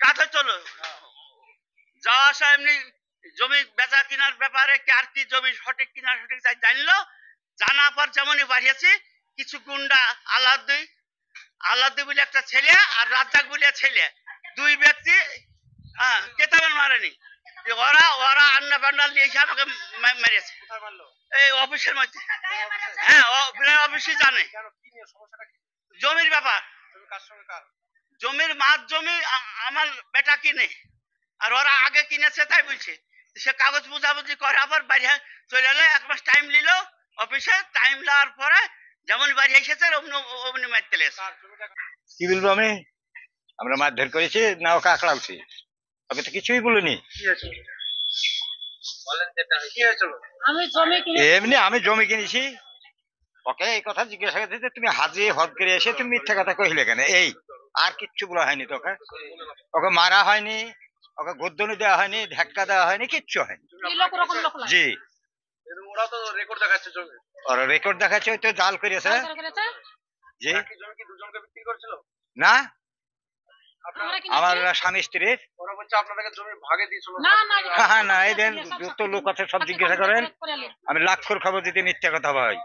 কাছে চলো যাওয়া আসা এমনি জমি বেচা কিনার ব্যাপারে কার কি জমি সঠিক কিনা সঠিক জানলো, জানার পর যেমনই বাড়িয়েছি কিছু গুন্ডা আল্লাদি বলে একটা ছেলে আর রাজ্জাক বলে ছেলে, দুই ব্যক্তি কেতাবের মারেনি, ওরা আন্না পান্না নিয়ে এসে আমাকে মেরেছে এই অফিসের মধ্যে। হ্যাঁ অফিসই জানে জমির ব্যাপার, জমির মাছ জমি আমার বেটা কিনে আর ওরা আগে কিনেছে তাই বলছে, সে কাগজ বুঝাবুঝি করে আবার বাড়ি চলে এলো, 1 মাস টাইম নিল অফিসে, টাইম নেওয়ার পরে যেমন বাড়ি এসেছে অমনি মারতে লেগেছে। কি বলবো আমি, আমরা মারধর করেছি না ওকে আঁকড়ালছি, ওকে তো কিছুই বলিনি। এমনি আমি জমি কিনেছি, ওকে এই কথা জিজ্ঞাসা করতে তুমি হাজি হদ করে এসে তুমি মিথ্যা কথা কহিলে কেন, এই আর কিচ্ছু বলা হয়নি তোকে, ওকে মারা হয়নি, ওকে গদ্দনি দেওয়া হয়নি, ধাক্কা দেওয়া হয়নি, কিচ্ছু হয়নি। জি ওরা তো রেকর্ড দেখাচ্ছে, ওরা রেকর্ড দেখাচ্ছে, ওই তো জাল করেছে। জি না আমার স্বামী স্ত্রীর, না এই দেন যত লোক আছে সব জিজ্ঞাসা করেন, আমি লাখ খবর দিতে মিথ্যা কথা ভাই।